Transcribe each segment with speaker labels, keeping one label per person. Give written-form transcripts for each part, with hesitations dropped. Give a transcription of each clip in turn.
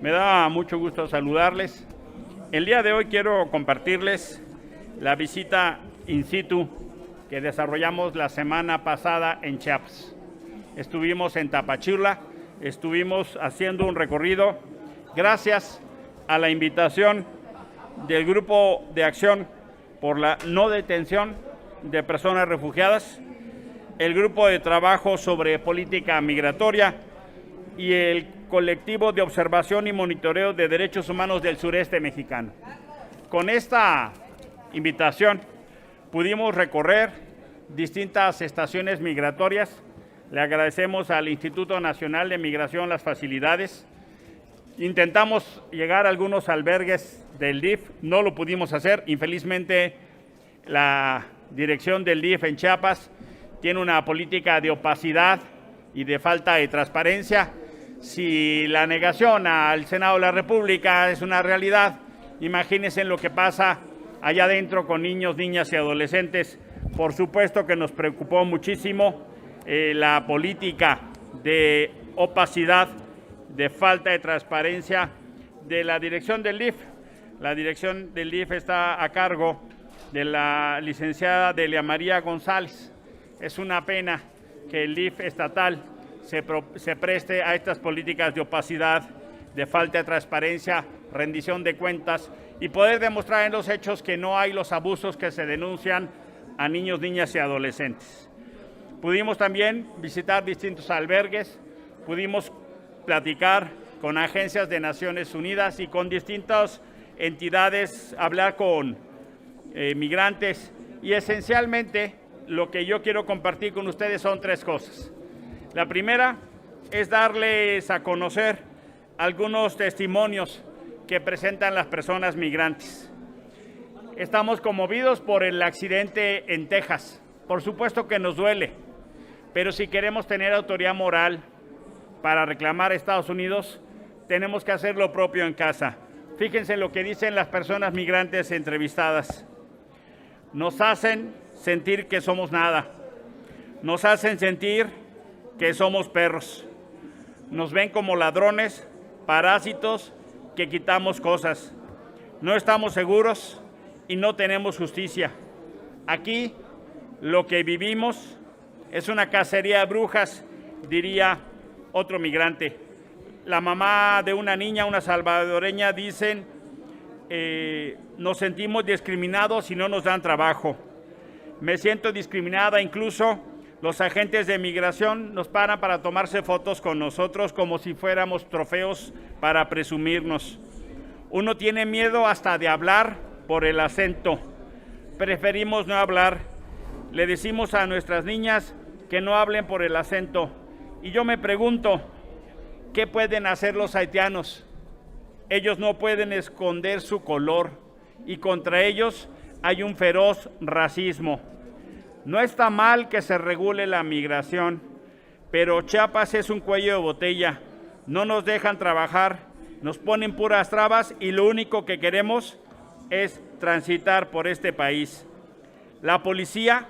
Speaker 1: Me da mucho gusto saludarles. El día de hoy quiero compartirles la visita in situ que desarrollamos la semana pasada en Chiapas. Estuvimos en Tapachula, estuvimos haciendo un recorrido gracias a la invitación del Grupo de Acción por la No Detención de Personas Refugiadas, el Grupo de Trabajo sobre Política Migratoria y el Colectivo de Observación y Monitoreo de Derechos Humanos del Sureste Mexicano. Con esta invitación pudimos recorrer distintas estaciones migratorias. Le agradecemos al Instituto Nacional de Migración las facilidades. Intentamos llegar a algunos albergues del DIF, no lo pudimos hacer. Infelizmente, la dirección del DIF en Chiapas tiene una política de opacidad y de falta de transparencia. Si la negación al Senado de la República es una realidad, imagínense lo que pasa allá adentro con niños, niñas y adolescentes. Por supuesto que nos preocupó muchísimo la política de opacidad, de falta de transparencia de la dirección del DIF. La dirección del DIF está a cargo de la licenciada Delia María González. Es una pena que el DIF estatal se preste a estas políticas de opacidad, de falta de transparencia, rendición de cuentas y poder demostrar en los hechos que no hay los abusos que se denuncian a niños, niñas y adolescentes. Pudimos también visitar distintos albergues, pudimos platicar con agencias de Naciones Unidas y con distintas entidades, hablar con migrantes y esencialmente lo que yo quiero compartir con ustedes son tres cosas. La primera es darles a conocer algunos testimonios que presentan las personas migrantes. Estamos conmovidos por el accidente en Texas. Por supuesto que nos duele, pero si queremos tener autoridad moral para reclamar a Estados Unidos, tenemos que hacer lo propio en casa. Fíjense lo que dicen las personas migrantes entrevistadas. Nos hacen sentir que somos nada. Nos hacen sentir que somos perros. Nos ven como ladrones, parásitos, que quitamos cosas. No estamos seguros y no tenemos justicia. Aquí lo que vivimos es una cacería de brujas, diría otro migrante. La mamá de una niña, una salvadoreña, dicen, nos sentimos discriminados y no nos dan trabajo. Me siento discriminada, incluso los agentes de migración nos paran para tomarse fotos con nosotros como si fuéramos trofeos para presumirnos. Uno tiene miedo hasta de hablar por el acento. Preferimos no hablar. Le decimos a nuestras niñas que no hablen por el acento. Y yo me pregunto, ¿qué pueden hacer los haitianos? Ellos no pueden esconder su color y contra ellos hay un feroz racismo. No está mal que se regule la migración, pero Chiapas es un cuello de botella. No nos dejan trabajar, nos ponen puras trabas y lo único que queremos es transitar por este país. La policía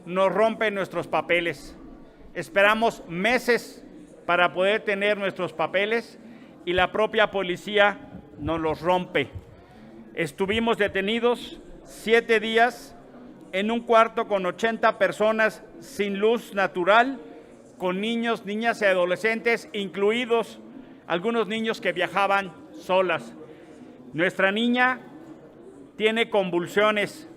Speaker 1: nos rompe nuestros papeles. Esperamos meses para poder tener nuestros papeles y la propia policía nos los rompe. Estuvimos detenidos 7 días en un cuarto con 80 personas sin luz natural, con niños, niñas y adolescentes, incluidos algunos niños que viajaban solas. Nuestra niña tiene convulsiones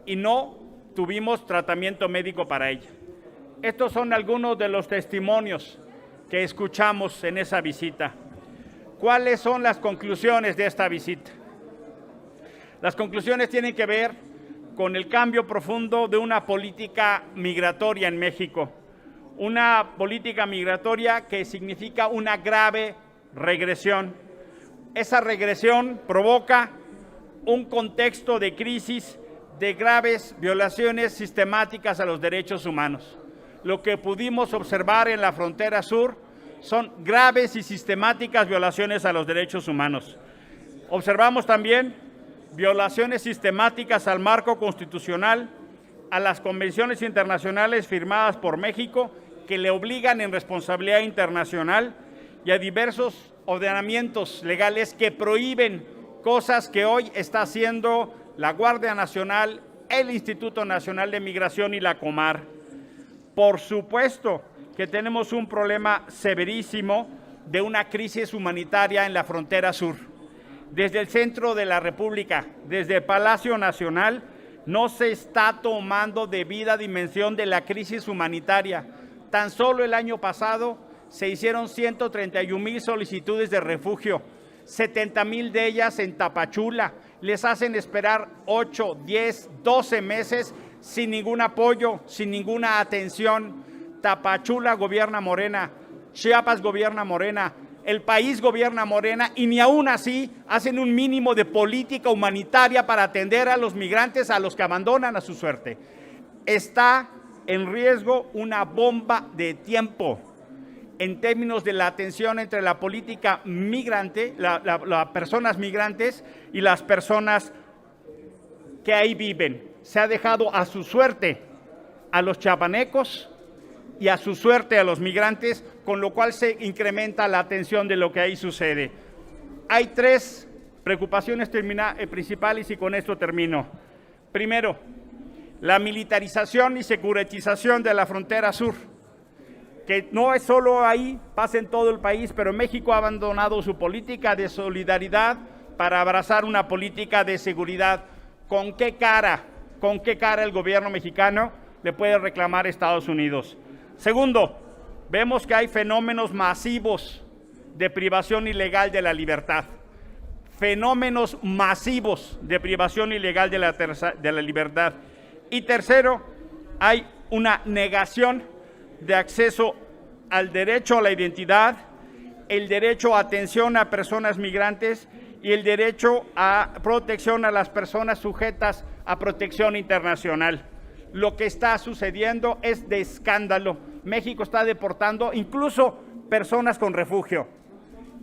Speaker 1: y no tuvimos tratamiento médico para ella. Estos son algunos de los testimonios que escuchamos en esa visita. ¿Cuáles son las conclusiones de esta visita? Las conclusiones tienen que ver con el cambio profundo de una política migratoria en México. Una política migratoria que significa una grave regresión. Esa regresión provoca un contexto de crisis, de graves violaciones sistemáticas a los derechos humanos. Lo que pudimos observar en la frontera sur son graves y sistemáticas violaciones a los derechos humanos. Observamos también violaciones sistemáticas al marco constitucional, a las convenciones internacionales firmadas por México que le obligan en responsabilidad internacional y a diversos ordenamientos legales que prohíben cosas que hoy está haciendo la Guardia Nacional, el Instituto Nacional de Migración y la Comar. Por supuesto que tenemos un problema severísimo de una crisis humanitaria en la frontera sur. Desde el centro de la República, desde el Palacio Nacional, no se está tomando debida dimensión de la crisis humanitaria. Tan solo el año pasado se hicieron 131,000 solicitudes de refugio, 70,000 de ellas en Tapachula. Les hacen esperar 8, 10, 12 meses sin ningún apoyo, sin ninguna atención. Tapachula gobierna Morena, Chiapas gobierna Morena, el país gobierna Morena y ni aún así hacen un mínimo de política humanitaria para atender a los migrantes, a los que abandonan a su suerte. Está en riesgo una bomba de tiempo en términos de la atención entre la política migrante, las personas migrantes y las personas que ahí viven. Se ha dejado a su suerte a los chiapanecos y a su suerte a los migrantes, con lo cual se incrementa la atención de lo que ahí sucede. Hay 3 preocupaciones principales y con esto termino. Primero, la militarización y securitización de la frontera sur, que no es solo ahí, pasa en todo el país, pero México ha abandonado su política de solidaridad para abrazar una política de seguridad. ¿Con qué cara el gobierno mexicano le puede reclamar a Estados Unidos? Segundo, vemos que hay fenómenos masivos de privación ilegal de la libertad. Fenómenos masivos de privación ilegal de la libertad. Y tercero, hay una negación de acceso al derecho a la identidad, el derecho a atención a personas migrantes y el derecho a protección a las personas sujetas a protección internacional. Lo que está sucediendo es de escándalo. México está deportando incluso personas con refugio.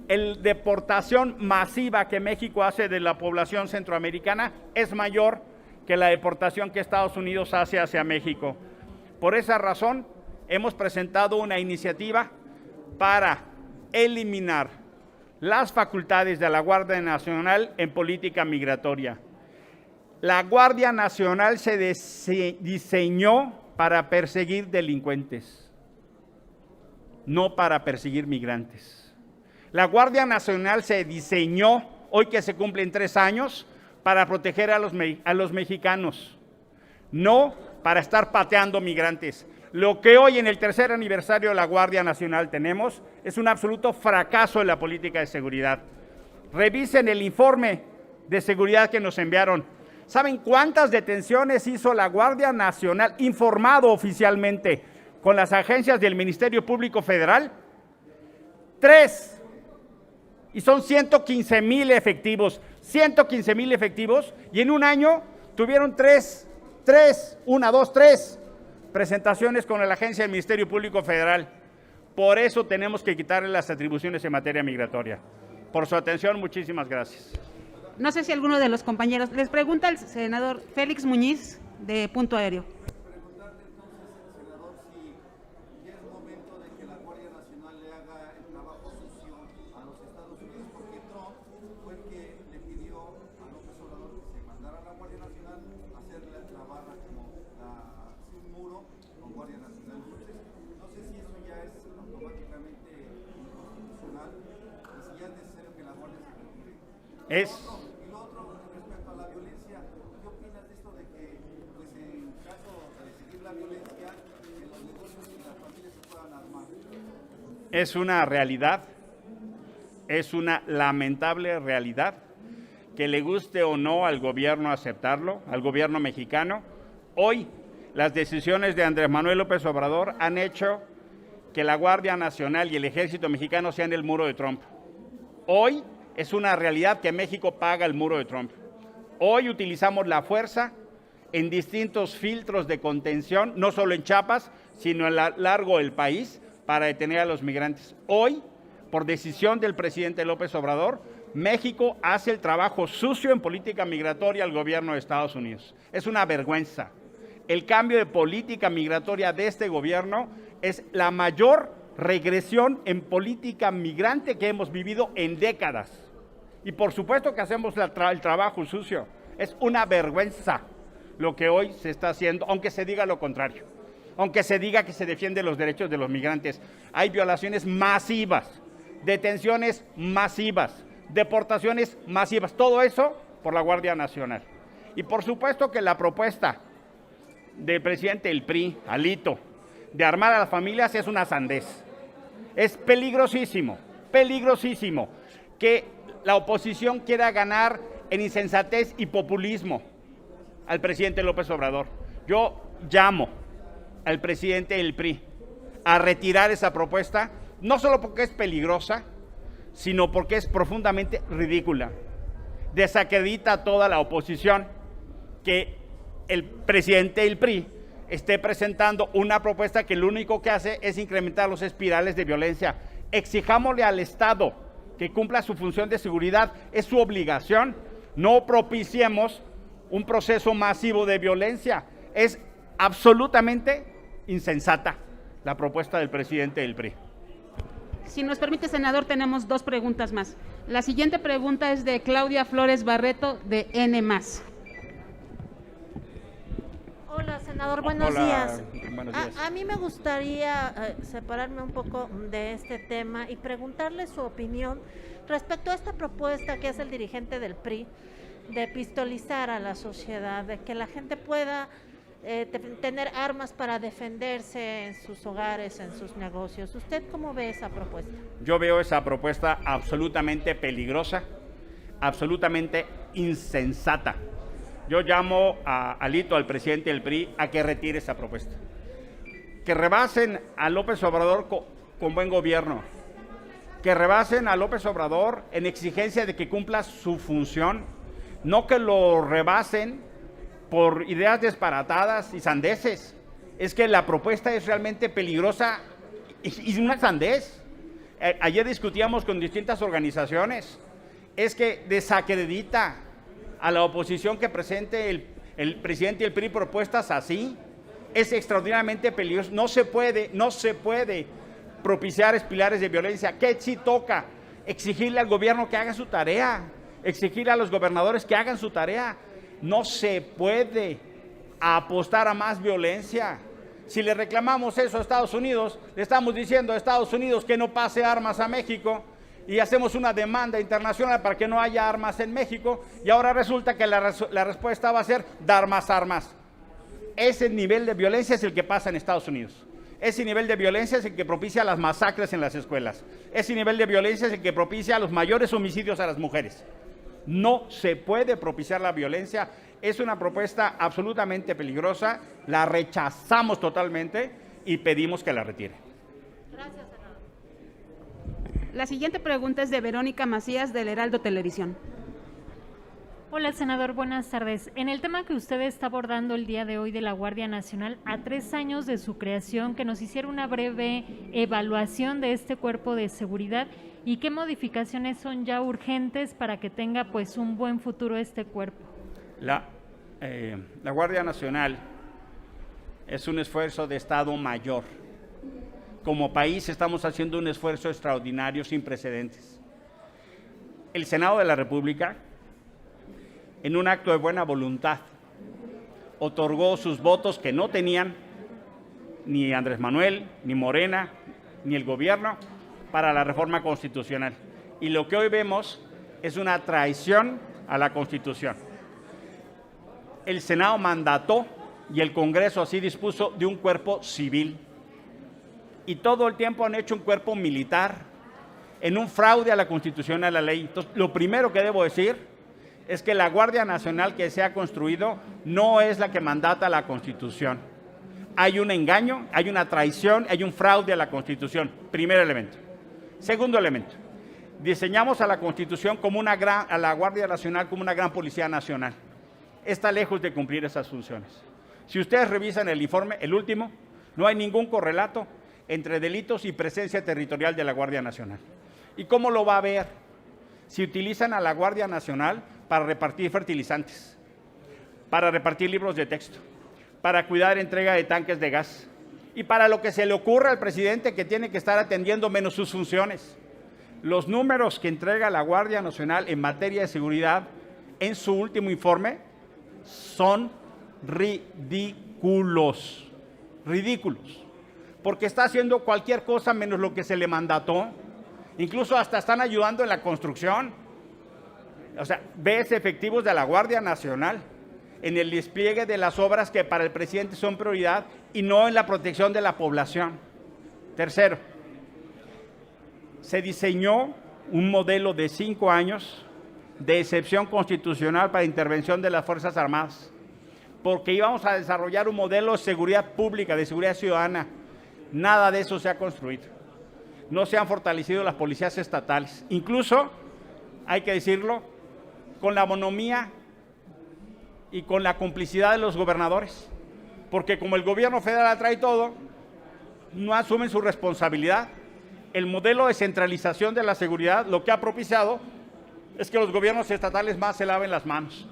Speaker 1: La deportación masiva que México hace de la población centroamericana es mayor que la deportación que Estados Unidos hace hacia México. Por esa razón, hemos presentado una iniciativa para eliminar las facultades de la Guardia Nacional en política migratoria. La Guardia Nacional se diseñó para perseguir delincuentes, no para perseguir migrantes. La Guardia Nacional se diseñó, hoy que se cumplen 3 años, para proteger a los mexicanos, no para estar pateando migrantes. Lo que hoy en el 3er aniversario de la Guardia Nacional tenemos es un absoluto fracaso en la política de seguridad. Revisen el informe de seguridad que nos enviaron. ¿Saben cuántas detenciones hizo la Guardia Nacional, informado oficialmente con las agencias del Ministerio Público Federal? 3. Y son 115,000 efectivos. 115,000 efectivos y en un año tuvieron 3 presentaciones con la agencia del Ministerio Público Federal. Por eso tenemos que quitarle las atribuciones en materia migratoria. Por su atención, muchísimas gracias.
Speaker 2: No sé si alguno de los compañeros, les pregunta el senador Félix Muñiz, de Punto Aéreo.
Speaker 3: Preguntarte entonces, senador, si es momento de que la Guardia Nacional le haga el trabajo sucio a los Estados Unidos, porque Trump fue el que le pidió a López Obrador que se mandara a la Guardia Nacional a hacer la barra como un muro con Guardia Nacional. Entonces, no sé si eso ya es automáticamente inconstitucional y si ya es necesario que la Guardia se retire.
Speaker 1: Es Es una realidad, es una lamentable realidad, que le guste o no al gobierno aceptarlo, al gobierno mexicano. Hoy las decisiones de Andrés Manuel López Obrador han hecho que la Guardia Nacional y el Ejército Mexicano sean el muro de Trump. Hoy es una realidad que México paga el muro de Trump. Hoy utilizamos la fuerza en distintos filtros de contención, no solo en Chiapas, sino a lo largo del país, para detener a los migrantes. Hoy, por decisión del presidente López Obrador, México hace el trabajo sucio en política migratoria al gobierno de Estados Unidos. Es una vergüenza. El cambio de política migratoria de este gobierno es la mayor regresión en política migrante que hemos vivido en décadas. Y por supuesto que hacemos el trabajo sucio. Es una vergüenza lo que hoy se está haciendo, aunque se diga lo contrario. Aunque se diga que se defienden los derechos de los migrantes. Hay violaciones masivas, detenciones masivas, deportaciones masivas. Todo eso por la Guardia Nacional. Y por supuesto que la propuesta del presidente del PRI, Alito, de armar a las familias es una sandez. Es peligrosísimo, peligrosísimo que la oposición quiera ganar en insensatez y populismo al presidente López Obrador. Yo llamo al presidente del PRI a retirar esa propuesta, no solo porque es peligrosa, sino porque es profundamente ridícula. Desacredita a toda la oposición que el presidente del PRI esté presentando una propuesta que lo único que hace es incrementar los espirales de violencia. Exijámosle al Estado que cumpla su función de seguridad, es su obligación. No propiciemos un proceso masivo de violencia. Es absolutamente insensata la propuesta del presidente del PRI.
Speaker 2: Si nos permite, senador, tenemos 2 preguntas más. La siguiente pregunta es de Claudia Flores Barreto, de N+.
Speaker 4: Hola, senador, buenos
Speaker 1: Hola,
Speaker 4: días.
Speaker 1: buenos días.
Speaker 4: A mí me gustaría separarme un poco de este tema y preguntarle su opinión respecto a esta propuesta que hace el dirigente del PRI de pistolizar a la sociedad, de que la gente pueda tener armas para defenderse en sus hogares, en sus negocios. ¿Usted cómo ve esa propuesta?
Speaker 1: Yo veo esa propuesta absolutamente peligrosa, absolutamente insensata. Yo llamo a Alito, al presidente del PRI, a que retire esa propuesta. Que rebasen a López Obrador con buen gobierno. Que rebasen a López Obrador en exigencia de que cumpla su función. No que lo rebasen por ideas disparatadas y sandeces. Es que la propuesta es realmente peligrosa y una sandez. Ayer discutíamos con distintas organizaciones. Es que desacredita a la oposición que presente el presidente del PRI propuestas así. Es extraordinariamente peligroso. No se puede propiciar espirales de violencia. ¿Qué sí toca? Exigirle al gobierno que haga su tarea, exigirle a los gobernadores que hagan su tarea. No se puede apostar a más violencia. Si le reclamamos eso a Estados Unidos, le estamos diciendo a Estados Unidos que no pase armas a México, y hacemos una demanda internacional para que no haya armas en México, y ahora resulta que la respuesta va a ser dar más armas. Ese nivel de violencia es el que pasa en Estados Unidos. Ese nivel de violencia es el que propicia las masacres en las escuelas. Ese nivel de violencia es el que propicia los mayores homicidios a las mujeres. No se puede propiciar la violencia. Es una propuesta absolutamente peligrosa. La rechazamos totalmente y pedimos que la retire.
Speaker 4: Gracias, senador.
Speaker 2: La siguiente pregunta es de Verónica Macías, del Heraldo Televisión.
Speaker 5: Hola, senador, buenas tardes. En el tema que usted está abordando el día de hoy de la Guardia Nacional, a 3 años de su creación, que nos hiciera una breve evaluación de este cuerpo de seguridad y qué modificaciones son ya urgentes para que tenga pues un buen futuro este cuerpo.
Speaker 1: La Guardia Nacional es un esfuerzo de Estado mayor. Como país estamos haciendo un esfuerzo extraordinario sin precedentes. El Senado de la República, en un acto de buena voluntad, otorgó sus votos que no tenían ni Andrés Manuel, ni Morena, ni el gobierno para la reforma constitucional. Y lo que hoy vemos es una traición a la Constitución. El Senado mandató y el Congreso así dispuso de un cuerpo civil. Y todo el tiempo han hecho un cuerpo militar en un fraude a la Constitución, a la ley. Entonces, lo primero que debo decir es que la Guardia Nacional que se ha construido no es la que mandata la Constitución. Hay un engaño, hay una traición, hay un fraude a la Constitución. Primer elemento. Segundo elemento. Diseñamos a la Constitución como a la Guardia Nacional como una gran policía nacional. Está lejos de cumplir esas funciones. Si ustedes revisan el informe, el último, no hay ningún correlato entre delitos y presencia territorial de la Guardia Nacional. ¿Y cómo lo va a ver? Si utilizan a la Guardia Nacional para repartir fertilizantes, para repartir libros de texto, para cuidar entrega de tanques de gas, y para lo que se le ocurra al presidente que tiene que estar atendiendo menos sus funciones. Los números que entrega la Guardia Nacional en materia de seguridad en su último informe son ridículos, porque está haciendo cualquier cosa menos lo que se le mandató, incluso hasta están ayudando en la construcción. O sea, ves efectivos de la Guardia Nacional en el despliegue de las obras que para el presidente son prioridad y no en la protección de la población. Tercero, se diseñó un modelo de 5 años de excepción constitucional para intervención de las Fuerzas Armadas, porque íbamos a desarrollar un modelo de seguridad pública, de seguridad ciudadana. Nada de eso se ha construido. No se han fortalecido las policías estatales. Incluso, hay que decirlo, con la bonomía y con la complicidad de los gobernadores, porque como el gobierno federal trae todo, no asumen su responsabilidad. El modelo de centralización de la seguridad lo que ha propiciado es que los gobiernos estatales más se laven las manos.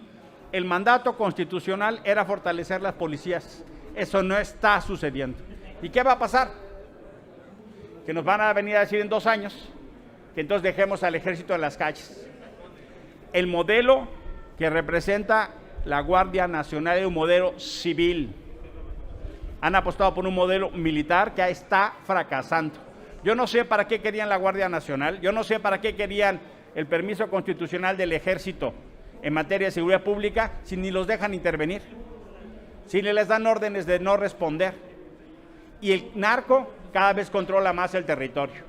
Speaker 1: El mandato constitucional era fortalecer las policías. Eso no está sucediendo. ¿Y qué va a pasar? Que nos van a venir a decir en 2 años que entonces dejemos al ejército en las calles. El modelo que representa la Guardia Nacional es un modelo civil. Han apostado por un modelo militar que está fracasando. Yo no sé para qué querían la Guardia Nacional, yo no sé para qué querían el permiso constitucional del ejército en materia de seguridad pública si ni los dejan intervenir, si ni les dan órdenes de no responder. Y el narco cada vez controla más el territorio.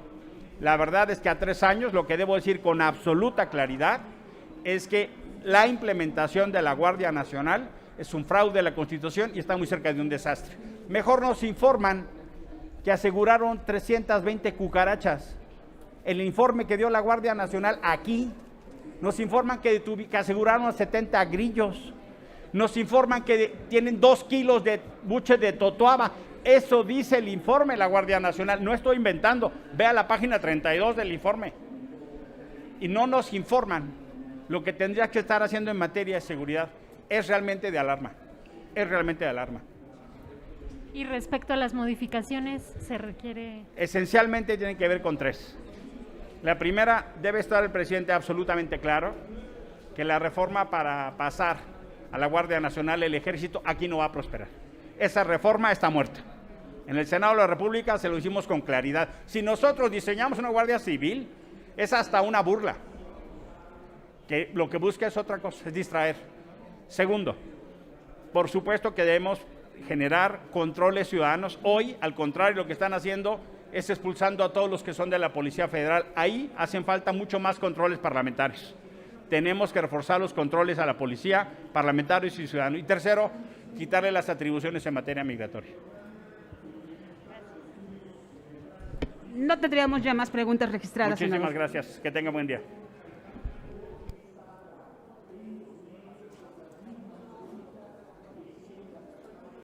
Speaker 1: La verdad es que a 3 años, lo que debo decir con absoluta claridad es que la implementación de la Guardia Nacional es un fraude a la Constitución y está muy cerca de un desastre. Mejor nos informan que aseguraron 320 cucarachas. El informe que dio la Guardia Nacional aquí, nos informan que aseguraron 70 grillos, nos informan que tienen 2 kilos de buche de totoaba. Eso dice el informe de la Guardia Nacional, no estoy inventando, vea la página 32 del informe. Y no nos informan lo que tendría que estar haciendo en materia de seguridad. Es realmente de alarma, es realmente de alarma.
Speaker 5: Y respecto a las modificaciones, se requiere...
Speaker 1: Esencialmente tienen que ver con 3. La primera, debe estar el presidente absolutamente claro que la reforma para pasar a la Guardia Nacional, el ejército, aquí no va a prosperar. Esa reforma está muerta. En el Senado de la República se lo hicimos con claridad. Si nosotros diseñamos una Guardia Civil, es hasta una burla, que lo que busca es otra cosa, es distraer. Segundo, por supuesto que debemos generar controles ciudadanos. Hoy, al contrario, lo que están haciendo es expulsando a todos los que son de la Policía Federal. Ahí hacen falta mucho más controles parlamentarios. Tenemos que reforzar los controles a la policía, parlamentarios y ciudadanos. Y tercero, quitarle las atribuciones en materia migratoria.
Speaker 2: No tendríamos ya más preguntas registradas.
Speaker 1: Muchísimas
Speaker 2: senador.
Speaker 1: gracias. Que tenga buen día.